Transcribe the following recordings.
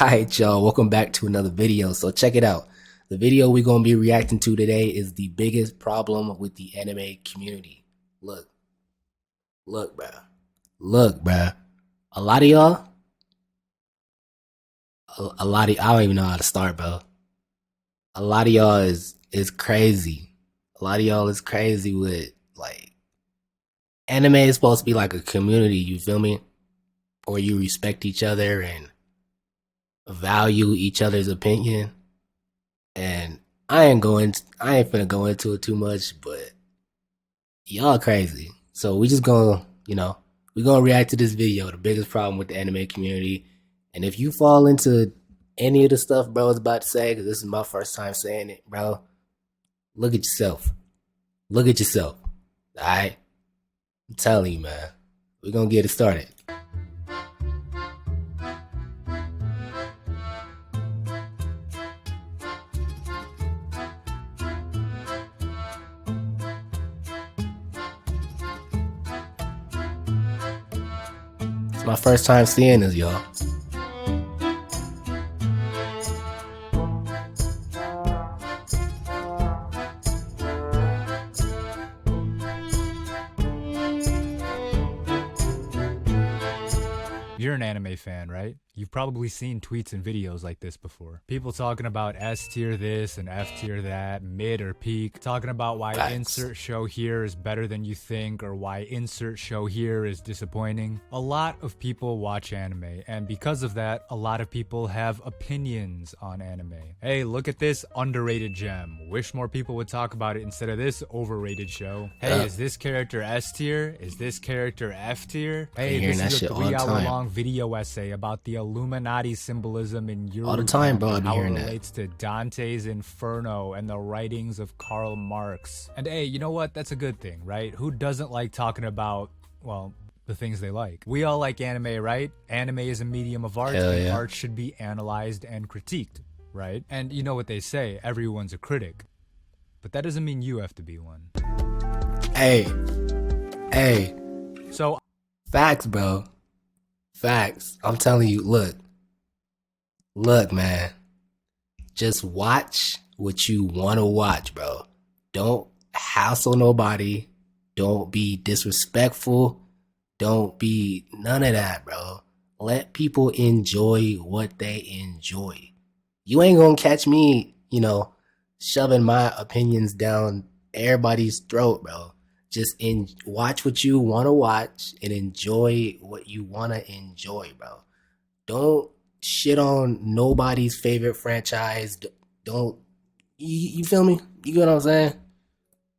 Alright, y'all, welcome back to another video. So check it out. The video we're gonna be reacting to today is the biggest problem with the anime community. Look, bruh. Look, bruh. A lot of y'all, I don't even know how to start, bro. A lot of y'all is crazy. A lot of y'all is crazy with, like, anime is supposed to be like a community, you feel me? Or you respect each other and value each other's opinion. And I ain't finna go into it too much, but y'all crazy. So we just gonna, we gonna react to this video, the biggest problem with the anime community. And if you fall into any of the stuff bro was about to say, because this is my first time saying it, bro, look at yourself. Look at yourself. Alright? I'm telling you, man. We're gonna get it started. It's my first time seeing this, y'all. You're an anime fan, right? You've probably seen tweets and videos like this before. People talking about S tier this and F tier that, mid or peak, talking about why insert show here is better than you think or why insert show here is disappointing. A lot of people watch anime, and because of that, a lot of people have opinions on anime. Hey, look at this underrated gem. Wish more people would talk about it instead of this overrated show. Hey, is this character S tier? Is this character F tier? Hey, this is a 3-hour-long video essay about the Illuminati symbolism in Europe. All the time, bro. And how it relates to Dante's Inferno and the writings of Karl Marx. And hey, you know what? That's a good thing, right? Who doesn't like talking about, well, the things they like? We all like anime, right? Anime is a medium of art, and art should be analyzed and critiqued, right? And you know what they say, everyone's a critic. But that doesn't mean you have to be one. Hey. So, facts, bro. Facts. I'm telling you, look, man. Just watch what you want to watch, bro. Don't hassle nobody. Don't be disrespectful. Don't be none of that, bro. Let people enjoy what they enjoy. You ain't gonna catch me, shoving my opinions down everybody's throat, bro. Just watch what you want to watch and enjoy what you want to enjoy, bro. Don't shit on nobody's favorite franchise. Don't, you feel me? You get what I'm saying?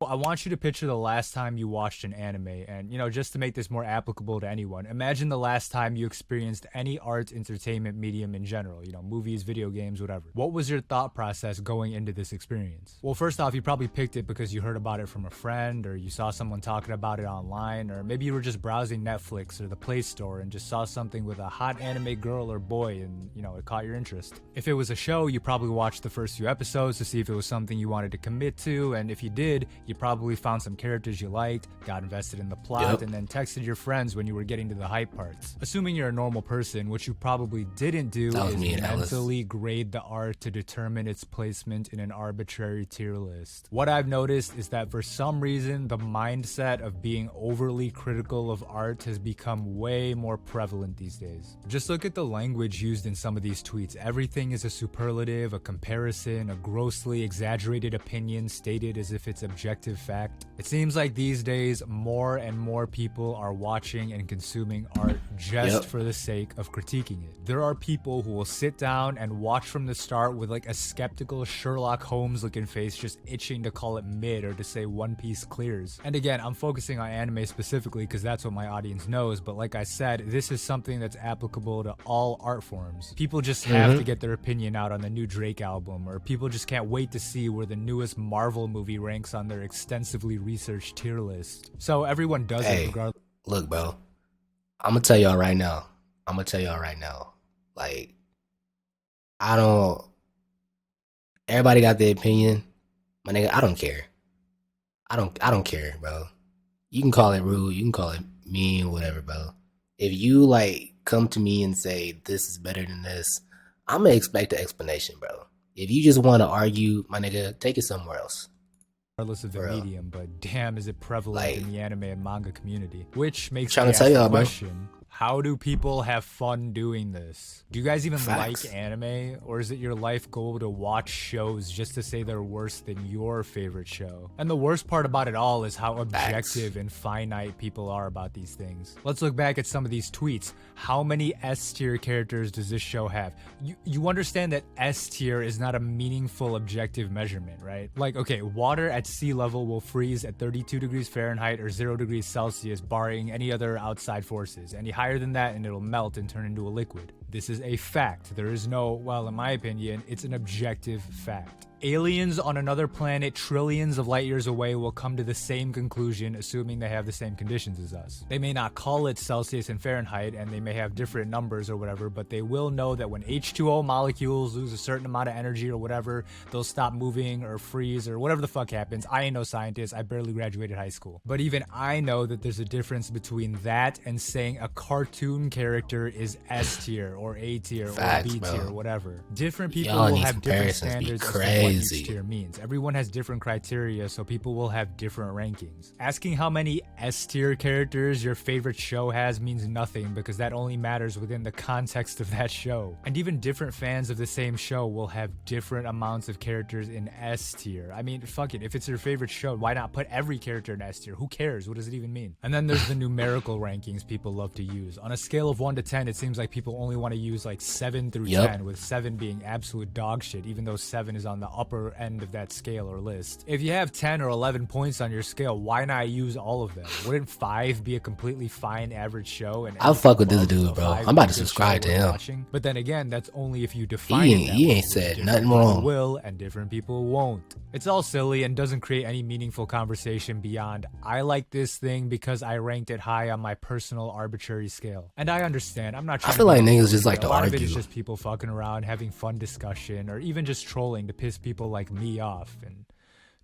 I want you to picture the last time you watched an anime, and just to make this more applicable to anyone, imagine the last time you experienced any art entertainment medium in general, movies, video games, whatever. What was your thought process going into this experience? Well, first off, you probably picked it because you heard about it from a friend, or you saw someone talking about it online, or maybe you were just browsing Netflix or the Play Store and just saw something with a hot anime girl or boy and, it caught your interest. If it was a show, you probably watched the first few episodes to see if it was something you wanted to commit to, and if you did, you probably found some characters you liked, got invested in the plot, and then texted your friends when you were getting to the hype parts. Assuming you're a normal person, what you probably didn't do is mentally grade the art to determine its placement in an arbitrary tier list. What I've noticed is that for some reason, the mindset of being overly critical of art has become way more prevalent these days. Just look at the language used in some of these tweets. Everything is a superlative, a comparison, a grossly exaggerated opinion stated as if it's objective fact. It seems like these days more and more people are watching and consuming art just for the sake of critiquing it. There are people who will sit down and watch from the start with like a skeptical Sherlock Holmes looking face, just itching to call it mid or to say One Piece clears. And again, I'm focusing on anime specifically because that's what my audience knows, but like I said, this is something that's applicable to all art forms. People just have to get their opinion out on the new Drake album, or people just can't wait to see where the newest Marvel movie ranks on their extensively researched tier list. So everyone does it regardless. Look, bro, I'm gonna tell y'all right now. Like, everybody got their opinion. My nigga, I don't care. I don't care, bro. You can call it rude, you can call it mean, whatever, bro. If you like come to me and say this is better than this, I'm gonna expect an explanation, bro. If you just want to argue, my nigga, take it somewhere else. Regardless of the For real. medium, but damn, is it prevalent Like, in the anime and manga community. Which makes trying me to tell ask the y'all, bro. question, how do people have fun doing this? Do you guys even Facts. like anime? Or is it your life goal to watch shows just to say they're worse than your favorite show? And the worst part about it all is how objective and finite people are about these things. Let's look back at some of these tweets. How many S tier characters does this show have? You understand that S tier is not a meaningful objective measurement, right? Like, okay, water at sea level will freeze at 32 degrees Fahrenheit or 0 degrees Celsius, barring any other outside forces. Any higher than that and it'll melt and turn into a liquid. This is a fact. There is no, well, in my opinion, it's an objective fact. Aliens on another planet trillions of light years away will come to the same conclusion, assuming they have the same conditions as us. They may not call it Celsius and Fahrenheit, and they may have different numbers or whatever, but they will know that when H2O molecules lose a certain amount of energy or whatever, they'll stop moving or freeze or whatever the fuck happens. I ain't no scientist. I barely graduated high school. But even I know that there's a difference between that and saying a cartoon character is S tier or A tier or B tier or whatever. Different people will have different standards as to what each tier means. Everyone has different criteria, so people will have different rankings. Asking how many S tier characters your favorite show has means nothing because that only matters within the context of that show. And even different fans of the same show will have different amounts of characters in S tier. I mean, fuck it. If it's your favorite show, why not put every character in S tier? Who cares? What does it even mean? And then there's the numerical rankings people love to use. On a scale of 1 to 10, it seems like people only want to use like 7 through 10, with 7 being absolute dog shit, even though 7 is on the upper end of that scale or list. If you have 10 or 11 points on your scale, why not use all of them? Wouldn't 5 be a completely fine average show? And I'll fuck with this dude, bro. I'm about to subscribe to him. Watching? But then again, that's only if you define it. He ain't said nothing wrong. Will and different people won't. It's all silly and doesn't create any meaningful conversation beyond I like this thing because I ranked it high on my personal arbitrary scale. And I understand. I'm not trying I feel like niggas just like to argue. A lot of it argue. is just people fucking around, having fun discussion, or even just trolling to piss people like me off. And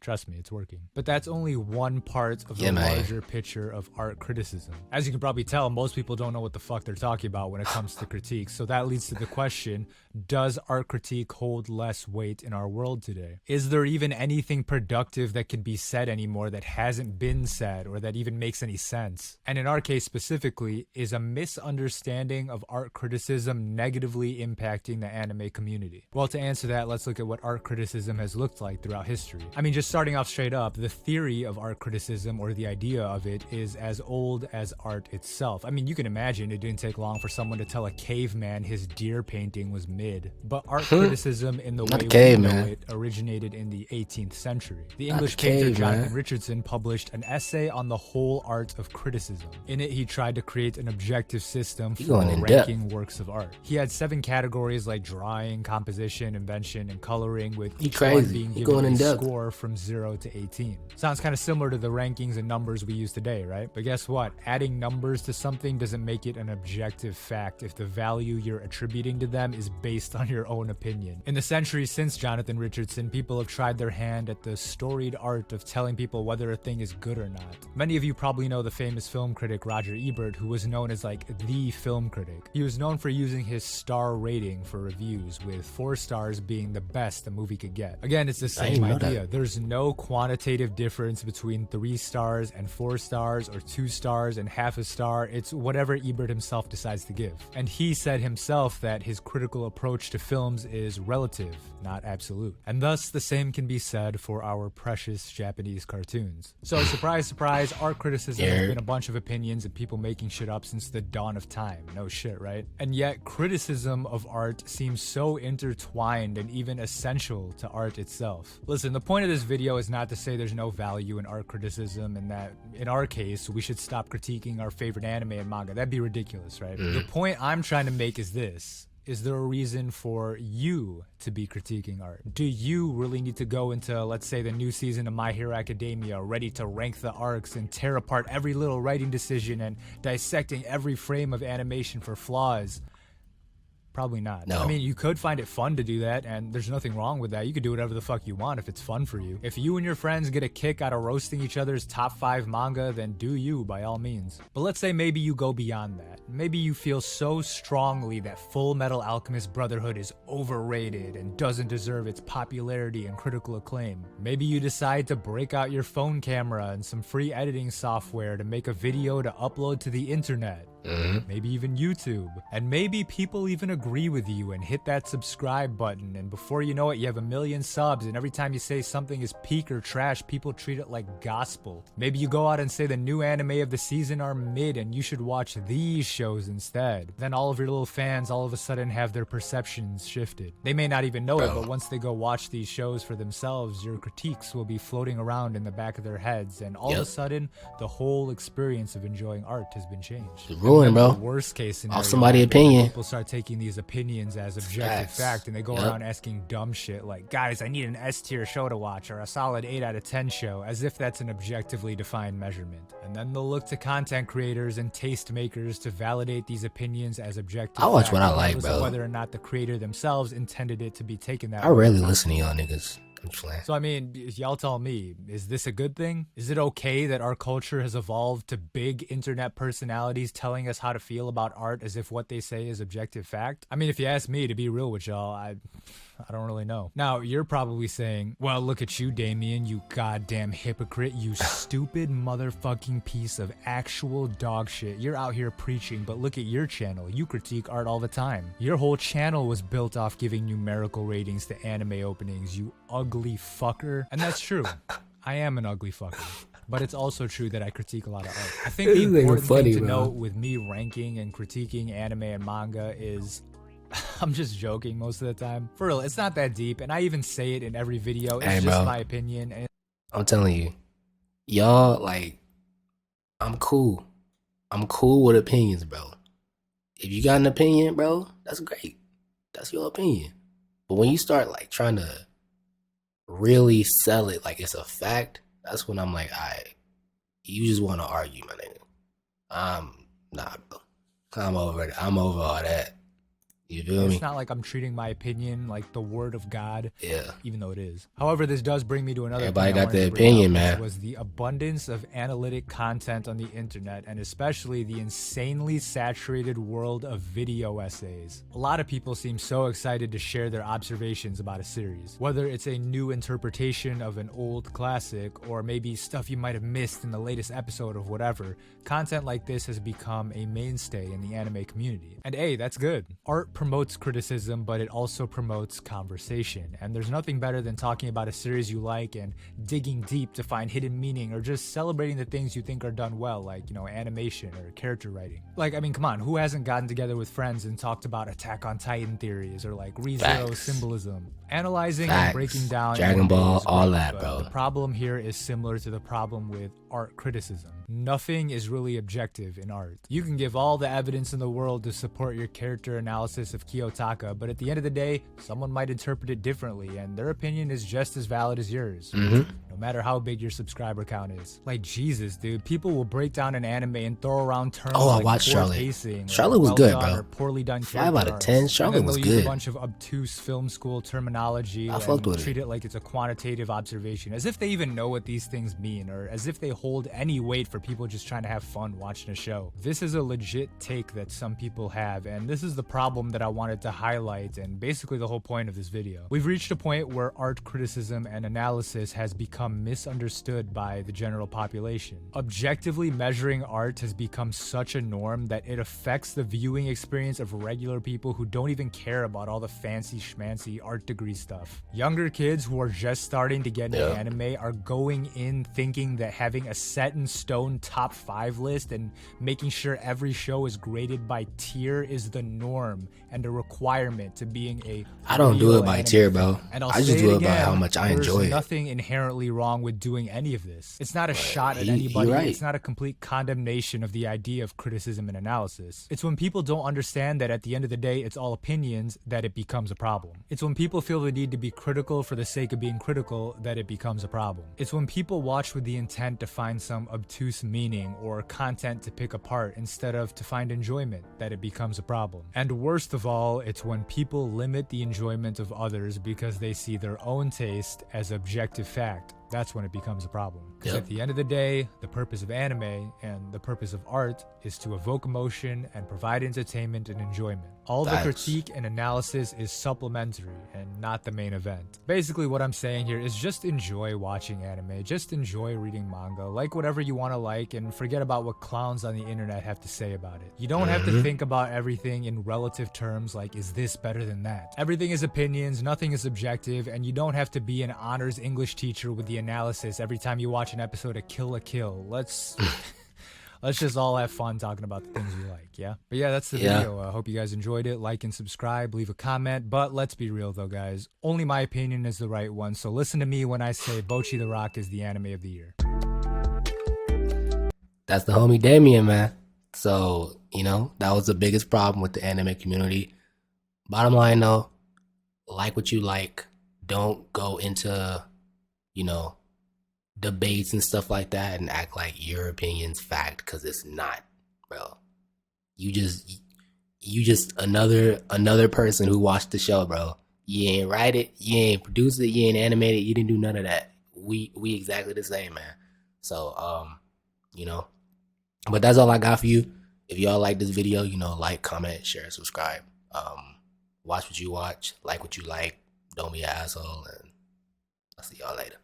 trust me, it's working. But that's only one part of the larger picture of art criticism. As you can probably tell, most people don't know what the fuck they're talking about when it comes to critiques. So that leads to the question, does art critique hold less weight in our world today? Is there even anything productive that can be said anymore that hasn't been said or that even makes any sense? And in our case specifically, is a misunderstanding of art criticism negatively impacting the anime community? Well, to answer that, let's look at what art criticism has looked like throughout history. I mean, just starting off straight up, the theory of art criticism, or the idea of it, is as old as art itself. I mean, you can imagine it didn't take long for someone to tell a caveman his deer painting was mid. But art criticism in the way we know it originated in the 18th century. The English painter Jonathan Richardson published an essay on the whole art of criticism. In it, he tried to create an objective system for ranking works of art. He had 7 categories like drawing, composition, invention, and coloring, with each one being given a score from 0 to 18. Sounds kind of similar to the rankings and numbers we use today, right? But guess what? Adding numbers to something doesn't make it an objective fact if the value you're attributing to them is based on your own opinion. In the centuries since Jonathan Richardson, people have tried their hand at the storied art of telling people whether a thing is good or not. Many of you probably know the famous film critic Roger Ebert, who was known as like the film critic. He was known for using his star rating for reviews, with 4 stars being the best a movie could get. Again, it's the same idea. There's no quantitative difference between 3 stars and 4 stars, or 2 stars and half a star. It's whatever Ebert himself decides to give. And he said himself that his critical approach to films is relative, not absolute. And thus, the same can be said for our precious Japanese cartoons. So, surprise, surprise, art criticism has been a bunch of opinions and people making shit up since the dawn of time. No shit, right? And yet, criticism of art seems so intertwined and even essential to art itself. Listen, the point of this video is not to say there's no value in art criticism and that, in our case, we should stop critiquing our favorite anime and manga. That'd be ridiculous, right? The point I'm trying to make is this. Is there a reason for you to be critiquing art? Do you really need to go into, let's say, the new season of My Hero Academia, ready to rank the arcs and tear apart every little writing decision and dissecting every frame of animation for flaws? Probably not. No. I mean, you could find it fun to do that, and there's nothing wrong with that. You could do whatever the fuck you want if it's fun for you. If you and your friends get a kick out of roasting each other's top 5 manga, then do you, by all means. But let's say maybe you go beyond that. Maybe you feel so strongly that Full Metal Alchemist Brotherhood is overrated and doesn't deserve its popularity and critical acclaim. Maybe you decide to break out your phone camera and some free editing software to make a video to upload to the internet. Maybe even YouTube. And maybe people even agree with you and hit that subscribe button, and before you know it, you have 1 million subs, and every time you say something is peak or trash, people treat it like gospel. Maybe you go out and say the new anime of the season are mid and you should watch these shows instead. Then all of your little fans all of a sudden have their perceptions shifted. They may not even know it, but once they go watch these shows for themselves, your critiques will be floating around in the back of their heads, and all of a sudden, the whole experience of enjoying art has been changed. Bro. The worst case scenario, off somebody's opinion. People start taking these opinions as objective fact, and they go around asking dumb shit like, guys, I need an S tier show to watch, or a solid 8 out of 10 show, as if that's an objectively defined measurement. And then they'll look to content creators and taste makers to validate these opinions as objective. I watch what I like, bro. Whether or not the creator themselves intended it to be taken that way. I rarely listen to y'all niggas. So I mean, y'all tell me, is this a good thing? Is it okay that our culture has evolved to big internet personalities telling us how to feel about art as if what they say is objective fact? I mean, if you ask me, to be real with y'all, I don't really know. Now, you're probably saying, well, look at you, Damien, you goddamn hypocrite, you stupid motherfucking piece of actual dog shit. You're out here preaching, but look at your channel. You critique art all the time. Your whole channel was built off giving numerical ratings to anime openings, you ugly fucker. And that's true. I am an ugly fucker. But it's also true that I critique a lot of art. I think the important thing to note with me ranking and critiquing anime and manga is I'm just joking most of the time. For real, it's not that deep, and I even say it in every video. It's just my opinion. And I'm telling you, y'all, like, I'm cool. I'm cool with opinions, bro. If you got an opinion, bro, that's great. That's your opinion. But when you start, like, trying to really sell it like it's a fact, that's when I'm like, all right, you just want to argue, my nigga. Nah, bro. I'm over it. I'm over all that. You feel me? It's not like I'm treating my opinion like the word of God. Yeah. Even though it is. However, this does bring me to another Everybody thing got their opinion, man. Was the abundance of analytic content on the internet, and especially the insanely saturated world of video essays. A lot of people seem so excited to share their observations about a series. Whether it's a new interpretation of an old classic, or maybe stuff you might have missed in the latest episode of whatever, content like this has become a mainstay in the anime community. And hey, that's good. Art promotes criticism, but it also promotes conversation. And there's nothing better than talking about a series you like and digging deep to find hidden meaning, or just celebrating the things you think are done well, like, you know, animation or character writing. Like, I mean, come on, who hasn't gotten together with friends and talked about Attack on Titan theories or like ReZero symbolism? Analyzing and breaking down Dragon Ball, all great, that, bro. The problem here is similar to the problem with art criticism. Nothing is really objective in art. You can give all the evidence in the world to support your character analysis of Kiyotaka, but at the end of the day, someone might interpret it differently, and their opinion is just as valid as yours. No matter how big your subscriber count is. Like, Jesus, dude, people will break down an anime and throw around terms I like watched poor Charlotte. pacing, Charlotte was good, bro. Or poorly done 5 out of 10. Charlotte was use good. A bunch of obtuse film school terminology I fucked with treat it like it's a quantitative observation, as if they even know what these things mean, or as if they hold any weight for people just trying to have fun watching a show. This is a legit take that some people have, and this is the problem that I wanted to highlight, and basically the whole point of this video. We've reached a point where art criticism and analysis has become misunderstood by the general population. Objectively measuring art has become such a norm that it affects the viewing experience of regular people who don't even care about all the fancy schmancy art degree stuff. Younger kids who are just starting to get into anime are going in thinking that having a set in stone top 5 list and making sure every show is graded by tier is the norm and a requirement to being a I don't do it by tier, bro. fan. And I just do it by how much I enjoy it. There's nothing inherently wrong with doing any of this. It's not a shot at anybody. Right. It's not a complete condemnation of the idea of criticism and analysis. It's when people don't understand that at the end of the day, it's all opinions that it becomes a problem. It's when people feel the need to be critical for the sake of being critical that it becomes a problem. It's when people watch with the intent to find some obtuse meaning or content to pick apart instead of to find enjoyment that it becomes a problem. And worst of all, it's when people limit the enjoyment of others because they see their own taste as objective fact. That's when it becomes a problem. Because at the end of the day, the purpose of anime and the purpose of art is to evoke emotion and provide entertainment and enjoyment. All the critique and analysis is supplementary and not the main event. Basically, what I'm saying here is just enjoy watching anime, just enjoy reading manga, like whatever you want to like, and forget about what clowns on the internet have to say about it. You don't have to think about everything in relative terms like, is this better than that? Everything is opinions, nothing is objective, and you don't have to be an honors English teacher with the analysis every time you watch an episode of Kill la Kill. Let's just all have fun talking about the things we like, yeah? But yeah, that's the video. I hope you guys enjoyed it. Like and subscribe, leave a comment. But let's be real though, guys. Only my opinion is the right one, so listen to me when I say Bocchi the Rock is the anime of the year. That's the homie Damian, man. So, you know, that was the biggest problem with the anime community. Bottom line though, like what you like. Don't go into, you know, debates and stuff like that and act like your opinion's fact, because it's not, bro. You just another person who watched the show, bro. You ain't write it, you ain't produce it, you ain't animate it, you didn't do none of that. We exactly the same, man. So you know, but that's all I got for you. If y'all like this video, you know, like, comment, share, subscribe. Watch what you watch, like what you like, don't be an asshole, and I'll see y'all later.